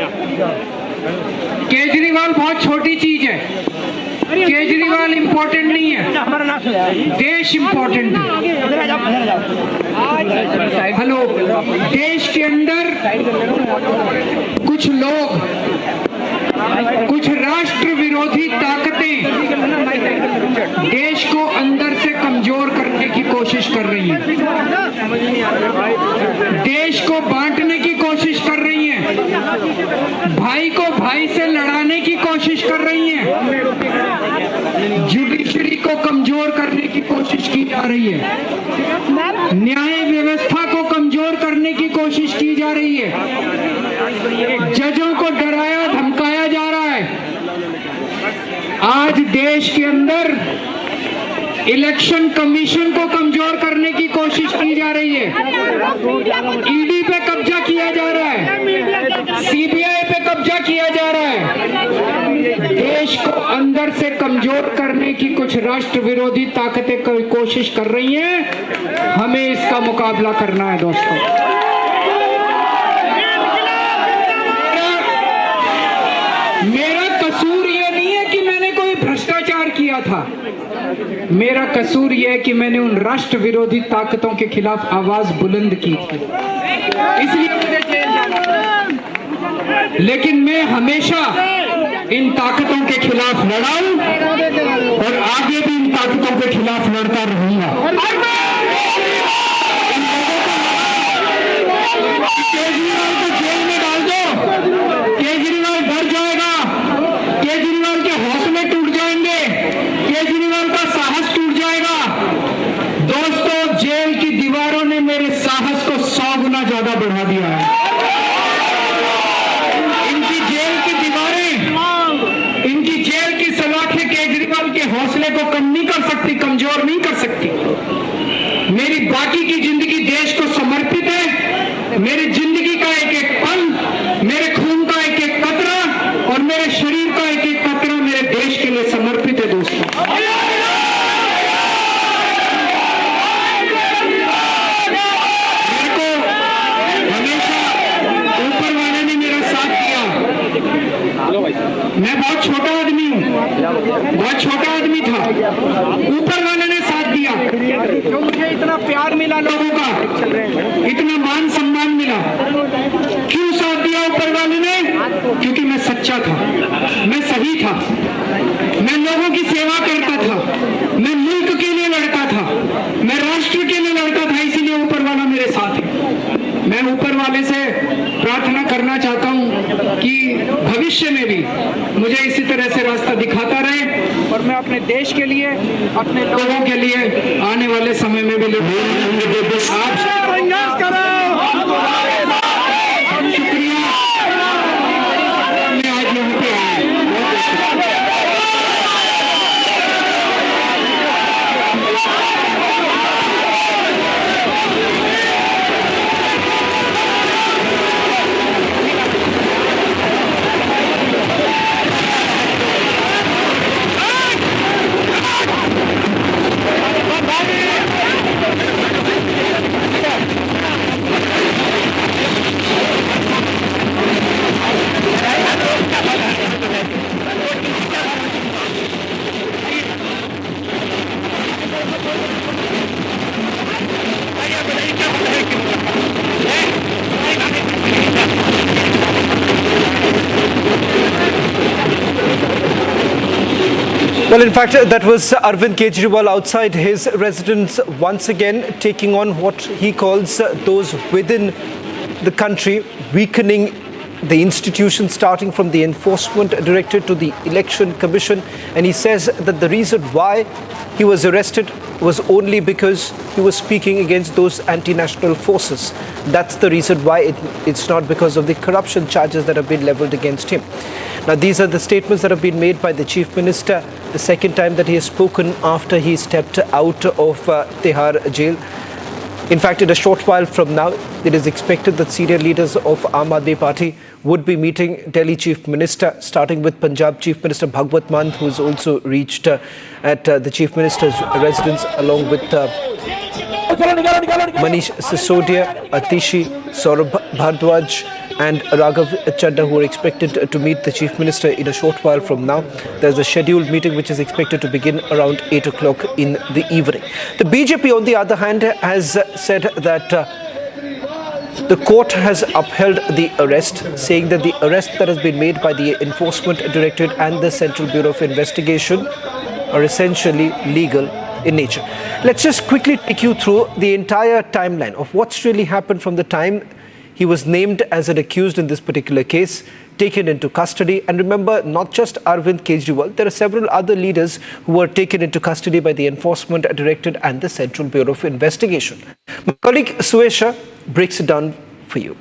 केजरीवाल बहुत छोटी चीज है, केजरीवाल इंपॉर्टेंट नहीं है, देश इंपॉर्टेंट है। हेलो, देश के अंदर कुछ लोग, कुछ राष्ट्र विरोधी ताकतें देश को अंदर से कमजोर करने की कोशिश कर रही हैं, देश को बांटने की कोशिश कर रही हैं, भाई को भाई से लड़ाने की कोशिश कर रही हैं, जुडिशरी को कमजोर करने की कोशिश की जा रही है, न्याय व्यवस्था को कमजोर करने की कोशिश की जा रही है, जजों को डराया धमकाया जा रहा है। आज देश के अंदर इलेक्शन कमीशन को कमजोर करने की कोशिश की जा रही है, ईडी पे कब्जा किया जा रहा है, सीबीआई पे कब्जा किया जा रहा है। देश को अंदर से कमजोर करने की कुछ राष्ट्र विरोधी ताकतें कोशिश कर रही हैं, हमें इसका मुकाबला करना है दोस्तों। मेरा कसूर ये नहीं है कि मैंने कोई भ्रष्टाचार किया था, मेरा कसूर यह है कि मैंने उन राष्ट्र विरोधी ताकतों के खिलाफ आवाज बुलंद की थी, इसलिए मुझे जेल जाना। लेकिन मैं हमेशा इन ताकतों के खिलाफ लड़ा और आगे भी इन ताकतों के खिलाफ लड़ता रहूंगा। केजरीवाल को जेल में डाल दो, केजरीवाल डर जाएगा, केजरीवाल के हौसले टूट जाएंगे, केजरीवाल का साहस टूट जाएगा। दोस्तों, जेल की दीवारों ने मेरे साहस को 100 गुना ज्यादा बढ़ा दिया है। इनकी जेल की दीवारें, इनकी जेल की सलाखें केजरीवाल के हौसले को कम नहीं कर सकती, कमजोर नहीं कर सकती। मेरी बाकी की जिंदगी देश को समर्पित है। मेरी जिंदगी का एक एक पल, मेरे खून का एक एक कतरा और मेरे शरीर का एक एक कतरा मेरे देश के लिए समर्पित है। दोस्तों, मेरे को हमेशा ऊपर वाले ने मेरा साथ दिया। मैं बहुत छोटा आदमी हूँ, बहुत छोटा आदमी था, ऊपर वाले ने साथ दिया। जो मुझे इतना प्यार मिला, लोगों का इतना मान सम्मान मिला, क्यों साथ दिया ऊपर वाले ने? क्योंकि मैं सच्चा था, मैं सही था, मैं लोगों की सेवा करता था, मैं मुल्क के लिए लड़ता था, मैं राष्ट्र के लिए लड़ता था, इसीलिए ऊपर वाला मेरे साथ है। मैं ऊपर वाले से प्रार्थना करना चाहता हूं कि भविष्य में भी मुझे इसी तरह से रास्ता दिखाता रहे और मैं अपने देश के लिए, अपने लोगों के लिए आने वाले समय में भी शुक्रिया। मैं आज यहाँ पे आया। Well, in fact, that was Arvind Kejriwal outside his residence once again taking on what he calls those within the country, weakening the institutions starting from the Enforcement Directorate to the Election Commission. And he says that the reason why he was arrested was only because he was speaking against those anti-national forces. That's the reason why it's not because of the corruption charges that have been leveled against him. Now, these are the statements that have been made by the Chief Minister, the second time that he has spoken after he stepped out of Tihar jail. In fact, in a short while from now, it is expected that senior leaders of Aam Aadmi Party would be meeting Delhi Chief Minister, starting with Punjab Chief Minister Bhagwant Mann, who has also reached at the Chief Minister's residence, along with Manish Sisodia, Atishi, Saurabh Bhardwaj and Raghav Chadda, who are expected to meet the Chief Minister in a short while from now. There's a scheduled meeting which is expected to begin around 8 o'clock in the evening. The BJP, on the other hand, has said that the court has upheld the arrest, saying that the arrest that has been made by the Enforcement Directorate and the Central Bureau of Investigation are essentially legal in nature. Let's just quickly take you through the entire timeline of what's really happened from the time he was named as an accused in this particular case, taken into custody. And remember, not just Arvind Kejriwal, there are several other leaders who were taken into custody by the Enforcement Directorate and the Central Bureau of Investigation. My colleague Suesha breaks it down for you.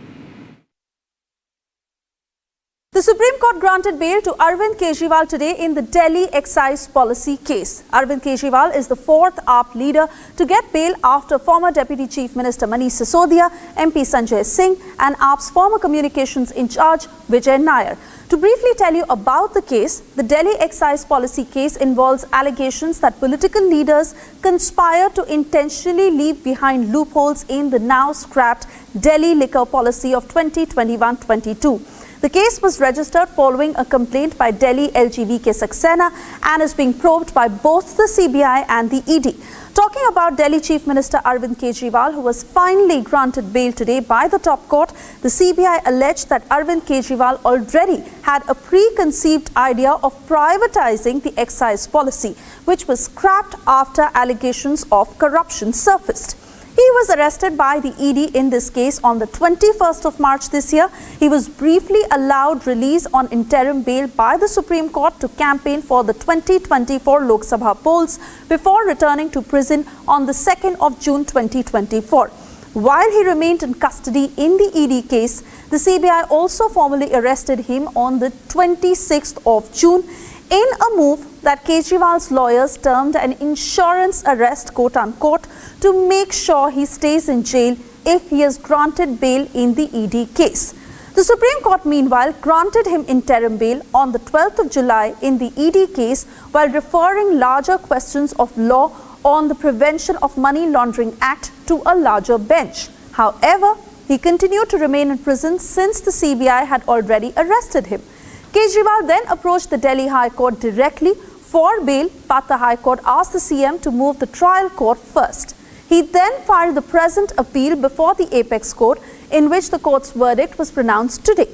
The Supreme Court granted bail to Arvind Kejriwal today in the Delhi excise policy case. Arvind Kejriwal is the fourth AAP leader to get bail after former Deputy Chief Minister Manish Sisodia, MP Sanjay Singh and AAP's former communications in charge Vijay Nair. To briefly tell you about the case, the Delhi excise policy case involves allegations that political leaders conspire to intentionally leave behind loopholes in the now scrapped Delhi liquor policy of 2021-22. The case was registered following a complaint by Delhi LGV Saxena and is being probed by both the CBI and the ED. Talking about Delhi Chief Minister Arvind Kejriwal, who was finally granted bail today by the top court, the CBI alleged that Arvind Kejriwal already had a preconceived idea of privatizing the excise policy, which was scrapped after allegations of corruption surfaced. He was arrested by the ED in this case on the 21st of March this year. He was briefly allowed release on interim bail by the Supreme Court to campaign for the 2024 Lok Sabha polls before returning to prison on the 2nd of June 2024. While he remained in custody in the ED case, the CBI also formally arrested him on the 26th of June in a move that Kejriwal's lawyers termed an insurance arrest, quote-unquote, to make sure he stays in jail if he is granted bail in the ED case. The Supreme Court, meanwhile, granted him interim bail on the 12th of July in the ED case while referring larger questions of law on the Prevention of Money Laundering Act to a larger bench. However, he continued to remain in prison since the CBI had already arrested him. Kejriwal then approached the Delhi High Court directly for bail, but the High Court asked the CM to move the trial court first. He then filed the present appeal before the Apex Court, in which the court's verdict was pronounced today.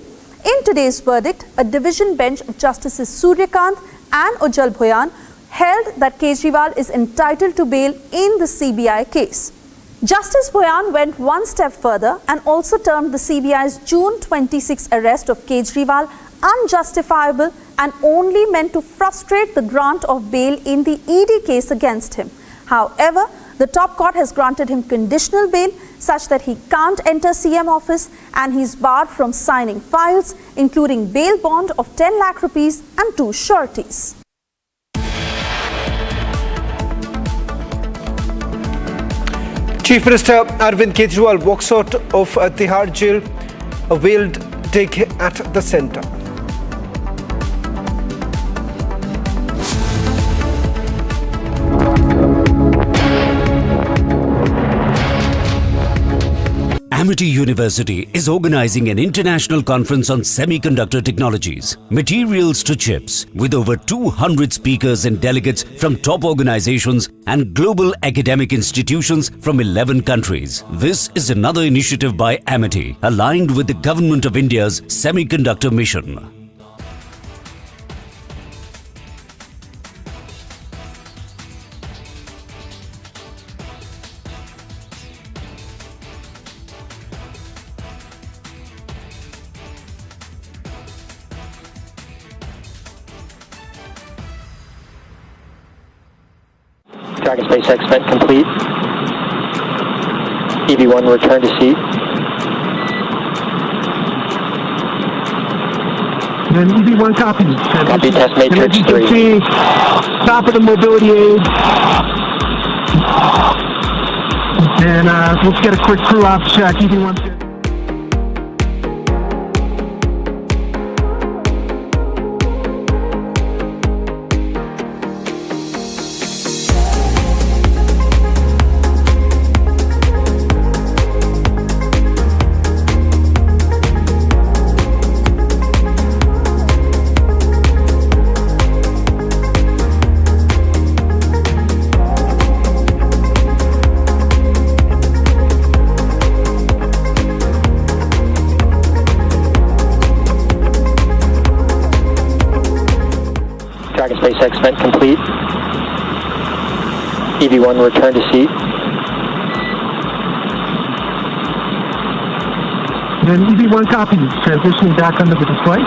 In today's verdict, a division bench of Justices Suryakant and Ujjal Bhoyan held that Kejriwal is entitled to bail in the CBI case. Justice Bhoyan went one step further and also termed the CBI's June 26 arrest of Kejriwal unjustifiable and only meant to frustrate the grant of bail in the ED case against him. However, the top court has granted him conditional bail such that he can't enter CM office and he's barred from signing files, including bail bond of 10 lakh rupees and 2 sureties. Chief Minister Arvind Kejriwal walks out of Tihar jail, a veiled dig at the centre. Amity University is organizing an international conference on semiconductor technologies, materials to chips, with over 200 speakers and delegates from top organizations and global academic institutions from 11 countries. This is another initiative by Amity, aligned with the Government of India's semiconductor mission. Dragon SpaceX vent complete. EV1 return to seat. And EV1 copy. Copy test matrix 3. Top of the mobility aid. And let's get a quick crew off check. EV1. Dragon SpaceX vent complete. EV1 return to seat. And EV1 copy. Transitioning back under the display.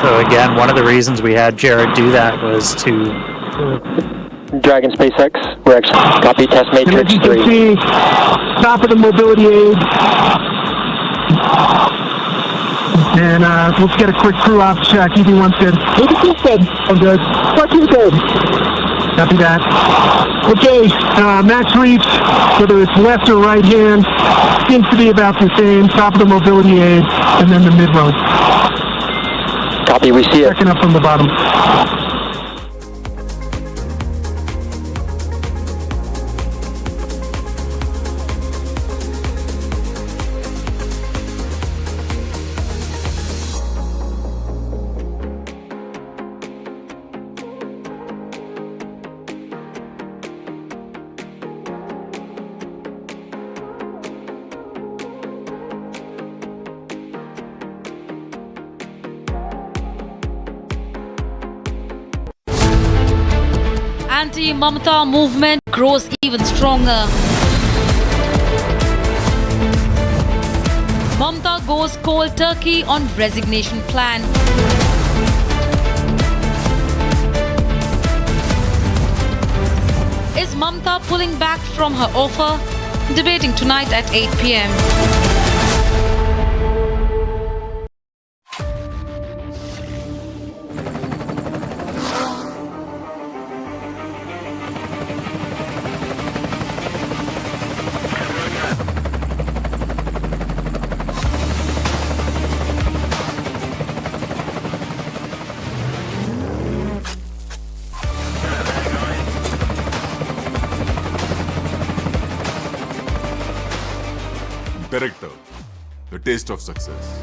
So again, one of the reasons we had Jared do that was to... Dragon SpaceX, we're actually copy test matrix 3. Top of the mobility aid. And let's get a quick crew off check. EV1's good. EV2's good. I'm good. Fucking good. Copy that. Okay, max reach, whether it's left or right hand, seems to be about the same. Top of the mobility aid, and then the mid-row. Copy, we see it. Checking up from the bottom. Anti-Mamata movement grows even stronger. Mamata goes cold turkey on resignation plan. Is Mamata pulling back from her offer? Debating tonight at 8 p.m. Director, the taste of success.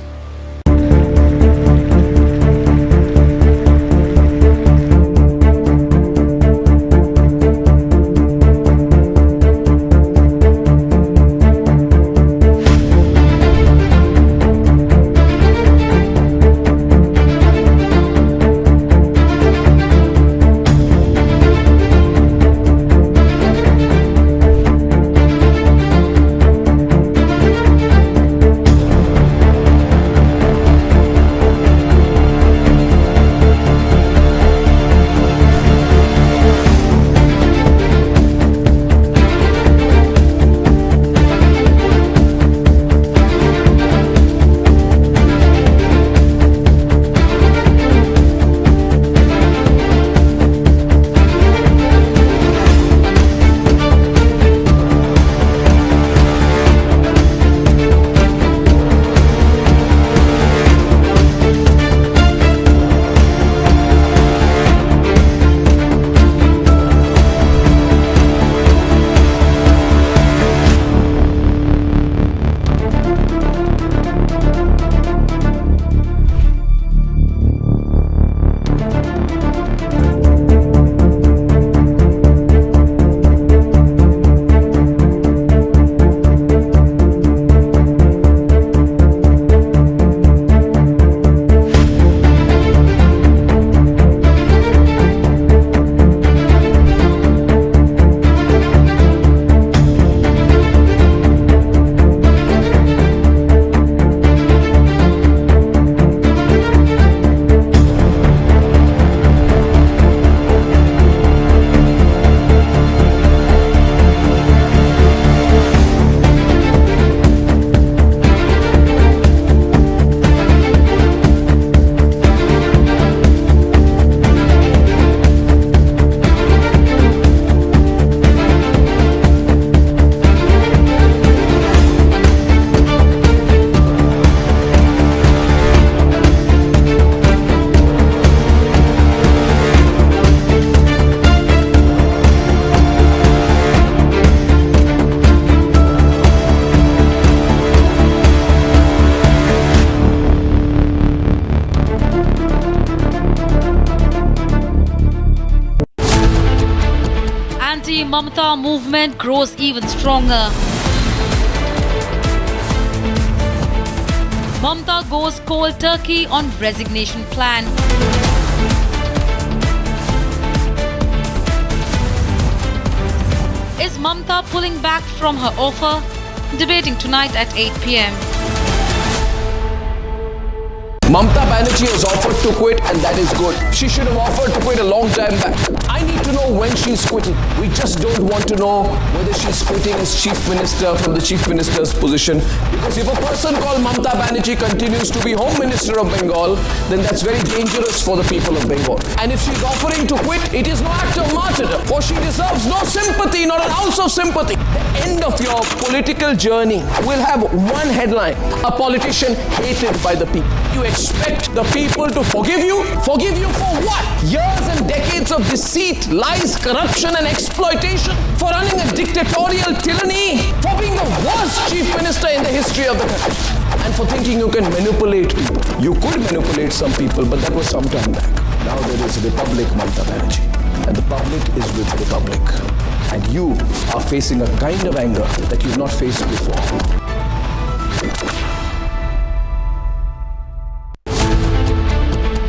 Mamata movement grows even stronger. Mamata goes cold turkey on resignation plan. Is Mamata pulling back from her offer? Debating tonight at 8 p.m. Mamata Banerjee has offered to quit, and that is good. She should have offered to quit a long time back. I need to know when she's quitting. We just don't want to know whether she's quitting as Chief Minister from the Chief Minister's position. Because if a person called Mamata Banerjee continues to be Home Minister of Bengal, then that's very dangerous for the people of Bengal. And if she's offering to quit, it is no act of martyrdom, for she deserves no sympathy, not an ounce of sympathy. The end of your political journey will have one headline: a politician hated by the people. You expect the people to forgive you? Forgive you for what? Years and decades of deceit, lies, corruption and exploitation? For running a dictatorial tyranny? For being the worst Chief Minister in the history of the country? And for thinking you can manipulate people? You could manipulate some people, but that was some time back. Now there is Republic Mamata Banerjee, and the public is with the Republic. And you are facing a kind of anger that you've not faced before.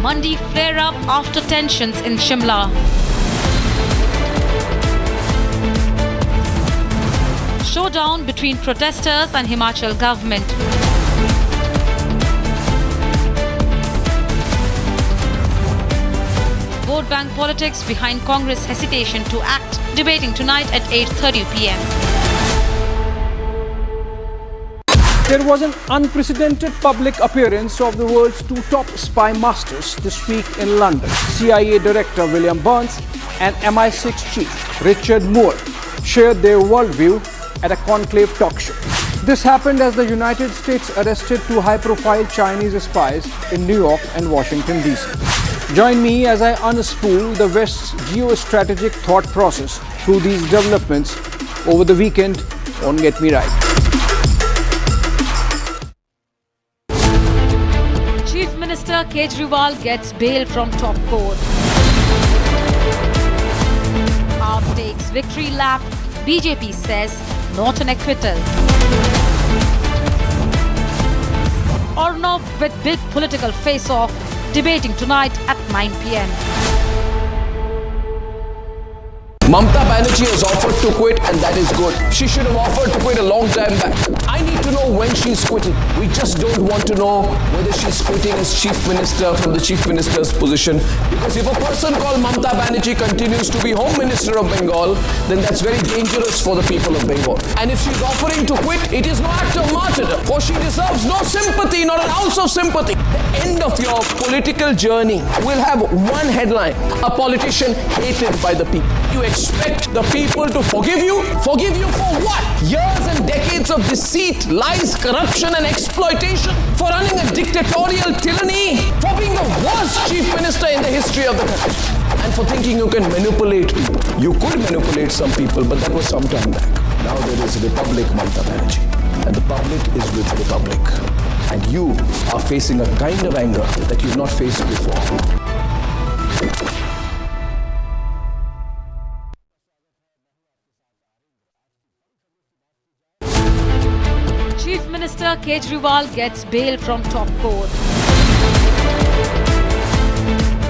Mandi flare up after tensions in Shimla. Showdown between protesters and Himachal government. Vote bank politics behind Congress hesitation to act. Debating tonight at 8:30 p.m. There was an unprecedented public appearance of the world's two top spy masters this week in London. CIA Director William Burns and MI6 Chief Richard Moore shared their worldview at a conclave talk show. This happened as the United States arrested two high-profile Chinese spies in New York and Washington, D.C. Join me as I unspool the West's geostrategic thought process through these developments over the weekend on Get Me Right. Chief Minister Kejriwal gets bail from top court. AAP takes victory lap. BJP says not an acquittal. Arnav with big political face-off. Debating tonight at 9 p.m. Mamata Banerjee has offered to quit, and that is good. She should have offered to quit a long time back. I need to know when she's quitting. We just don't want to know whether she's quitting as Chief Minister from the Chief Minister's position. Because if a person called Mamata Banerjee continues to be Home Minister of Bengal, then that's very dangerous for the people of Bengal. And if she's offering to quit, it is no act of martyrdom, for she deserves no sympathy, not an ounce of sympathy. The end of your political journey will have one headline: a politician hated by the people. You expect the people to forgive you? Forgive you for what? Years and decades of deceit, lies, corruption and exploitation? For running a dictatorial tyranny? For being the worst Chief Minister in the history of the country? And for thinking you can manipulate people? You could manipulate some people, but that was some time back. Now there is Republic Mamata Banerjee, and the public is with the Republic. And you are facing a kind of anger that you've not faced before. Chief Minister Kejriwal gets bail from top court.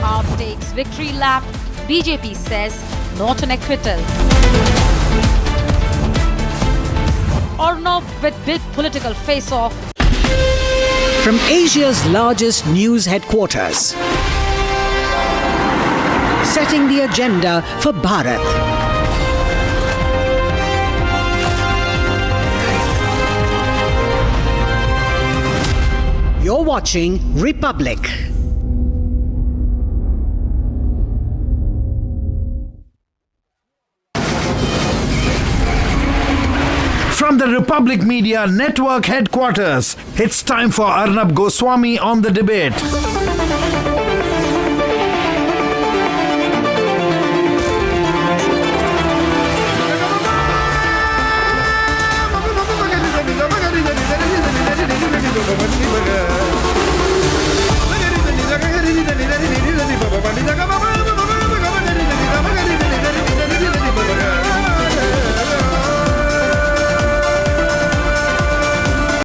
AAP takes victory lap. BJP says not an acquittal. Arnav with big political face-off. From Asia's largest news headquarters, setting the agenda for Bharat. You're watching Republic. From the Republic Media Network headquarters, it's time for Arnab Goswami on the debate.